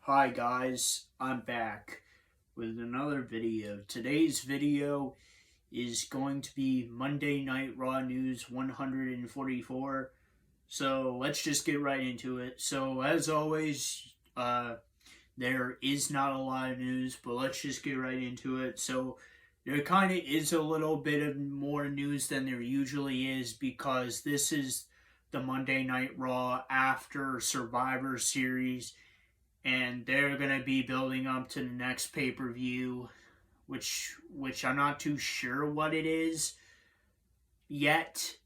Hi guys, I'm back with another video. Today's video is going to be Monday Night Raw News 144. So let's just get right into it. So as always, there is not a lot of news, but let's just get right into it. So there kind of is a little bit of more news than there usually is because this is the Monday Night Raw after Survivor Series, and they're gonna be building up to the next pay-per-view, which I'm not too sure what it is yet.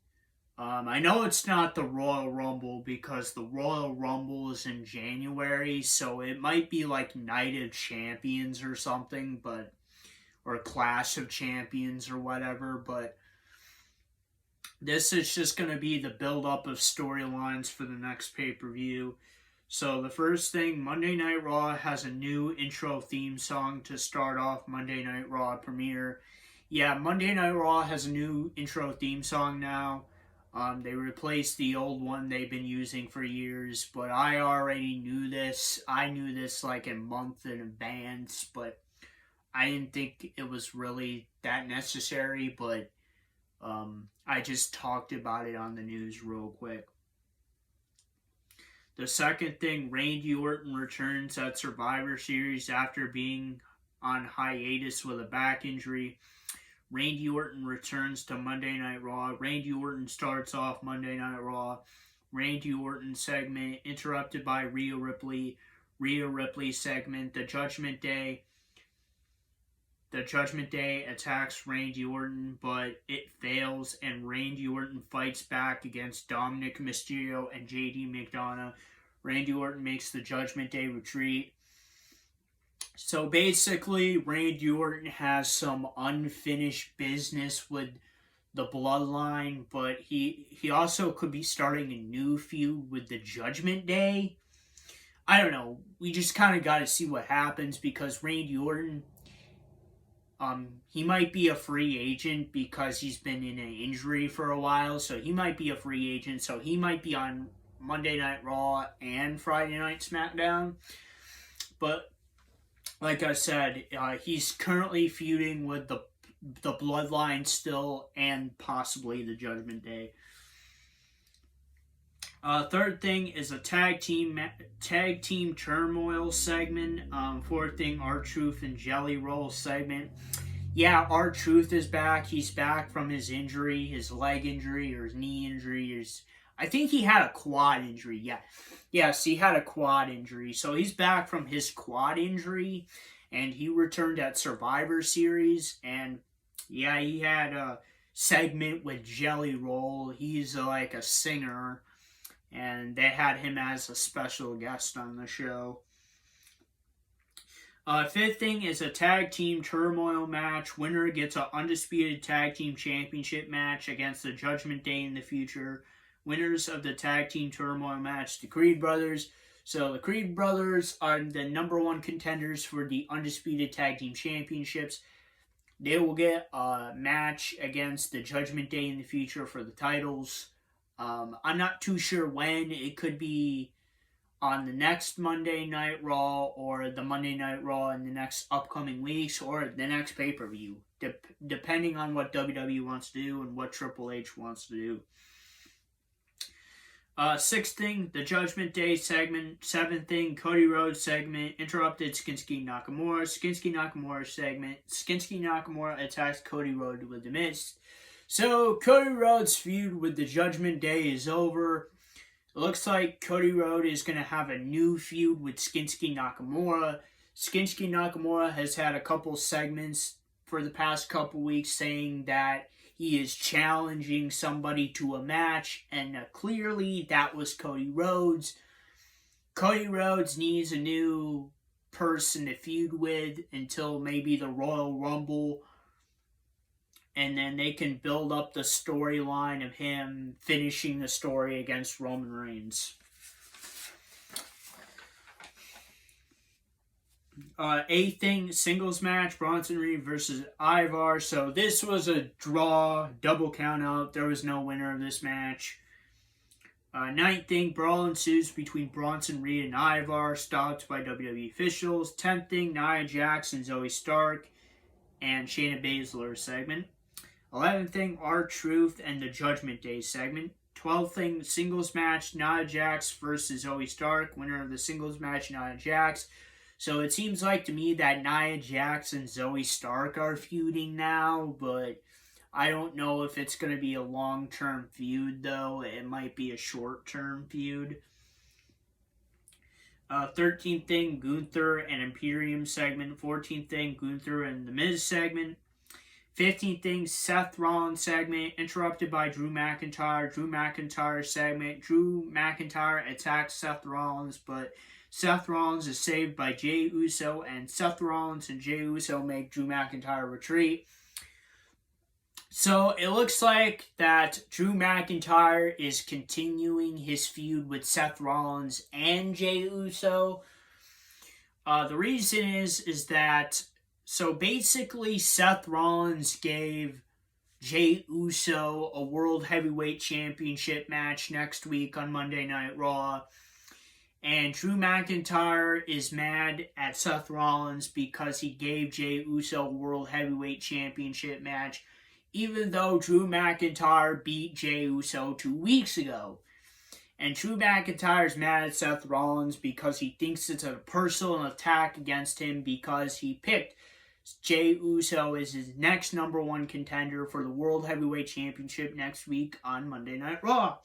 I know it's not the Royal Rumble because the Royal Rumble is in January, so it might be like Night of Champions or something, or Clash of Champions or whatever. But this is just gonna be the build-up of storylines for the next pay-per-view. So the first thing, Monday Night Raw has a new intro theme song to start off Monday Night Raw premiere. Yeah, Monday Night Raw has a new intro theme song now. They replaced the old one they've been using for years, but I already knew this. I knew this like a month in advance, but I didn't think it was really that necessary, but I just talked about it on the news real quick. The second thing, Randy Orton returns at Survivor Series after being on hiatus with a back injury. Randy Orton returns to Monday Night Raw. Randy Orton starts off Monday Night Raw. Randy Orton segment interrupted by Rhea Ripley. Rhea Ripley segment, The Judgment Day. The Judgment Day attacks Randy Orton, but it fails, and Randy Orton fights back against Dominic Mysterio and JD McDonough. Randy Orton makes the Judgment Day retreat. So basically, Randy Orton has some unfinished business with the Bloodline, but he also could be starting a new feud with the Judgment Day. I don't know. We just kind of got to see what happens because Randy Orton, he might be a free agent because he's been in an injury for a while, so he might be a free agent, so he might be on Monday Night Raw and Friday Night SmackDown. But like I said, he's currently feuding with the Bloodline still, and possibly the Judgment Day. Third thing is a tag team turmoil segment. Fourth thing, R-Truth and Jelly Roll segment. Yeah, R-Truth is back. He's back from his injury, his leg injury or his knee injury. I think he had a quad injury. Yeah. Yes, he had a quad injury. So he's back from his quad injury, and he returned at Survivor Series. And yeah, he had a segment with Jelly Roll. He's like a singer, and they had him as a special guest on the show. Fifth thing is a tag team turmoil match. Winner gets an undisputed tag team championship match against the Judgment Day in the future. Winners of the tag team turmoil match, the Creed Brothers. So the Creed Brothers are the number one contenders for the undisputed tag team championships. They will get a match against the Judgment Day in the future for the titles. I'm not too sure when. It could be on the next Monday Night Raw or the Monday Night Raw in the next upcoming weeks or the next pay-per-view, depending on what WWE wants to do and what Triple H wants to do. Sixth thing, the Judgment Day segment. Seventh thing, Cody Rhodes segment. Interrupted Shinsuke Nakamura. Shinsuke Nakamura segment. Shinsuke Nakamura attacks Cody Rhodes with the Mist. So, Cody Rhodes' feud with the Judgment Day is over. It looks like Cody Rhodes is going to have a new feud with Shinsuke Nakamura. Shinsuke Nakamura has had a couple segments for the past couple weeks saying that he is challenging somebody to a match, and clearly that was Cody Rhodes. Cody Rhodes needs a new person to feud with until maybe the Royal Rumble, and then they can build up the storyline of him finishing the story against Roman Reigns. Eighth thing, singles match, Bronson Reed versus Ivar. So this was a draw, double count out. There was no winner of this match. Ninth thing, brawl ensues between Bronson Reed and Ivar, stopped by WWE officials. 10th thing, Nia Jax and Zoe Stark and Shayna Baszler segment. 11th thing, R-Truth and the Judgment Day segment. 12th thing, singles match, Nia Jax versus Zoe Stark. Winner of the singles match, Nia Jax. So it seems like to me that Nia Jax and Zoe Stark are feuding now, but I don't know if it's going to be a long-term feud, though. It might be a short-term feud. 13th thing, Gunther and Imperium segment. 14th thing, Gunther and The Miz segment. 15th thing, Seth Rollins segment, interrupted by Drew McIntyre. Drew McIntyre segment. Drew McIntyre attacks Seth Rollins, but Seth Rollins is saved by Jey Uso, and Seth Rollins and Jey Uso make Drew McIntyre retreat. So it looks like that Drew McIntyre is continuing his feud with Seth Rollins and Jey Uso. The reason is that, so basically Seth Rollins gave Jey Uso a World Heavyweight Championship match next week on Monday Night Raw. And Drew McIntyre is mad at Seth Rollins because he gave Jey Uso a World Heavyweight Championship match, even though Drew McIntyre beat Jey Uso 2 weeks ago. And Drew McIntyre is mad at Seth Rollins because he thinks it's a personal attack against him because he picked Jey Uso as his next number one contender for the World Heavyweight Championship next week on Monday Night Raw.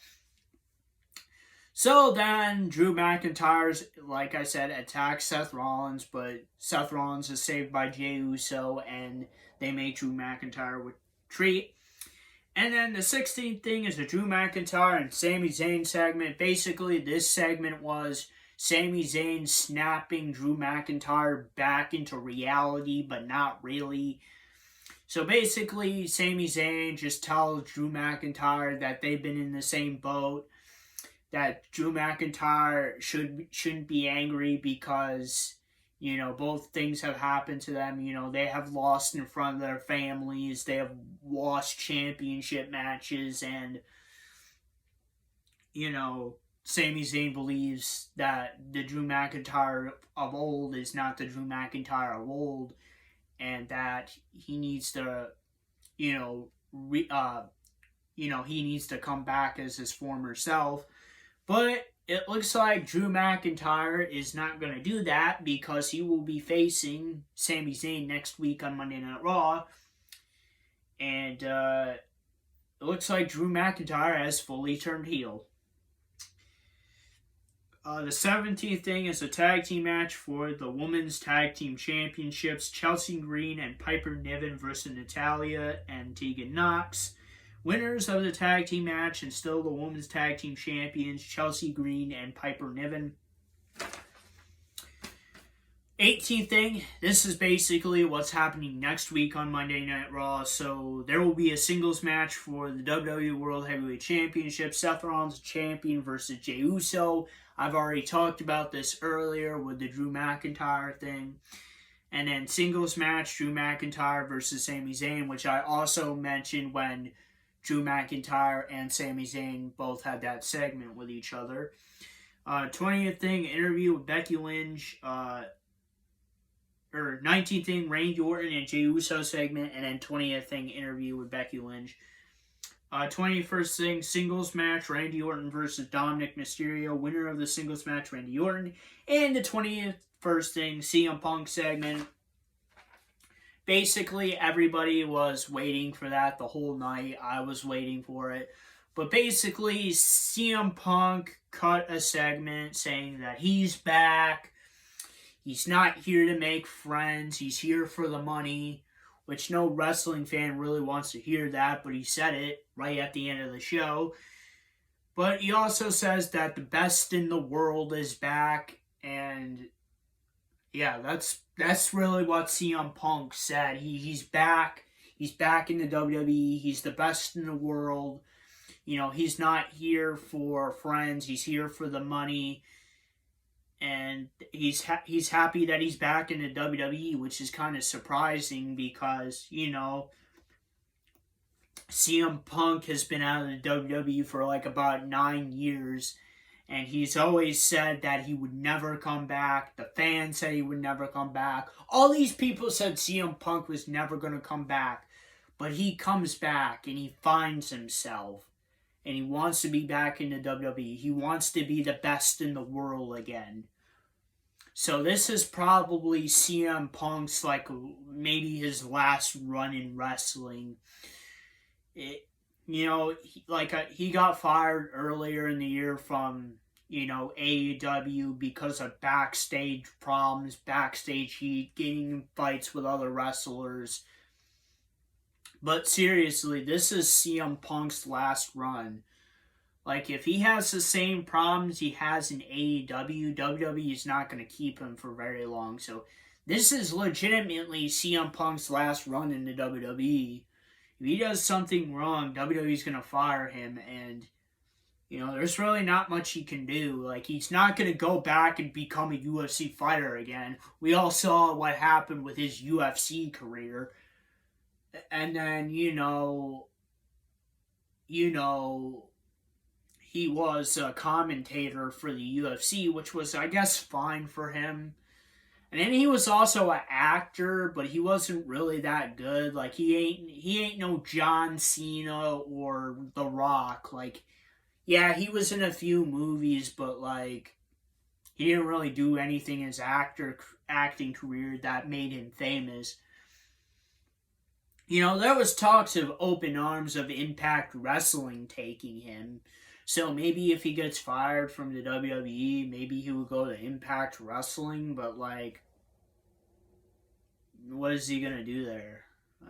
So then, Drew McIntyre, like I said, attacks Seth Rollins, but Seth Rollins is saved by Jey Uso, and they make Drew McIntyre retreat. And then the 16th thing is the Drew McIntyre and Sami Zayn segment. Basically, this segment was Sami Zayn snapping Drew McIntyre back into reality, but not really. So basically, Sami Zayn just tells Drew McIntyre that they've been in the same boat, that Drew McIntyre shouldn't be angry because, you know, both things have happened to them. You know, they have lost in front of their families, they have lost championship matches, and, you know, Sami Zayn believes that the Drew McIntyre of old is not the Drew McIntyre of old, and that he needs to, he needs to come back as his former self. But it looks like Drew McIntyre is not going to do that because he will be facing Sami Zayn next week on Monday Night Raw. And it looks like Drew McIntyre has fully turned heel. The 17th thing is a tag team match for the Women's Tag Team Championships. Chelsea Green and Piper Niven versus Natalya and Tegan Nox. Winners of the tag team match and still the Women's Tag Team Champions, Chelsea Green and Piper Niven. 18th thing, this is basically what's happening next week on Monday Night Raw. So there will be a singles match for the WWE World Heavyweight Championship. Seth Rollins champion versus Jey Uso. I've already talked about this earlier with the Drew McIntyre thing. And then singles match, Drew McIntyre versus Sami Zayn, which I also mentioned when Drew McIntyre and Sami Zayn both had that segment with each other. 20th thing, interview with Becky Lynch. 19th thing, Randy Orton and Jey Uso segment. And then 20th thing, interview with Becky Lynch. 21st thing, singles match, Randy Orton versus Dominic Mysterio. Winner of the singles match, Randy Orton. And the 21st thing, CM Punk segment. Basically, everybody was waiting for that the whole night. I was waiting for it. But basically, CM Punk cut a segment saying that he's back. He's not here to make friends. He's here for the money, which no wrestling fan really wants to hear that, but he said it right at the end of the show. But he also says that the best in the world is back, and yeah, that's really what CM Punk said. He's back. He's back in the WWE. He's the best in the world. You know, he's not here for friends. He's here for the money. And he's happy that he's back in the WWE, which is kind of surprising because, you know, CM Punk has been out of the WWE for like about 9 years, and he's always said that he would never come back. The fans said he would never come back. All these people said CM Punk was never going to come back, but he comes back and he finds himself, and he wants to be back in the WWE. He wants to be the best in the world again. So this is probably CM Punk's, like, maybe his last run in wrestling. He got fired earlier in the year from, AEW because of backstage problems, backstage heat, getting in fights with other wrestlers. But seriously, this is CM Punk's last run. Like, if he has the same problems he has in AEW, WWE is not going to keep him for very long. So this is legitimately CM Punk's last run in the WWE. If he does something wrong, WWE's going to fire him, and, there's really not much he can do. Like, he's not going to go back and become a UFC fighter again. We all saw what happened with his UFC career. And then, he was a commentator for the UFC, which was, I guess, fine for him. And then he was also an actor, but he wasn't really that good. Like, he ain't no John Cena or The Rock. Like, yeah, he was in a few movies, but, like, he didn't really do anything in his acting career that made him famous. There was talks of Open Arms of Impact Wrestling taking him. So maybe if he gets fired from the WWE, maybe he would go to Impact Wrestling, but, like, what is he going to do there?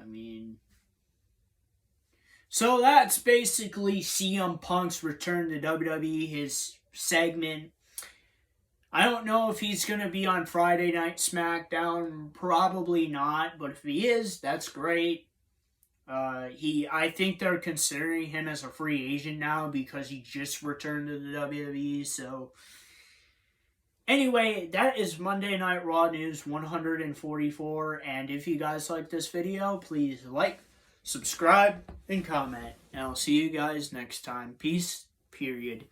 I mean, so that's basically CM Punk's return to WWE, his segment. I don't know if he's going to be on Friday Night SmackDown. Probably not, but if he is, that's great. I think they're considering him as a free agent now because he just returned to the WWE. So, anyway, that is Monday Night Raw News 144. And if you guys like this video, please like, subscribe, and comment. And I'll see you guys next time. Peace, period.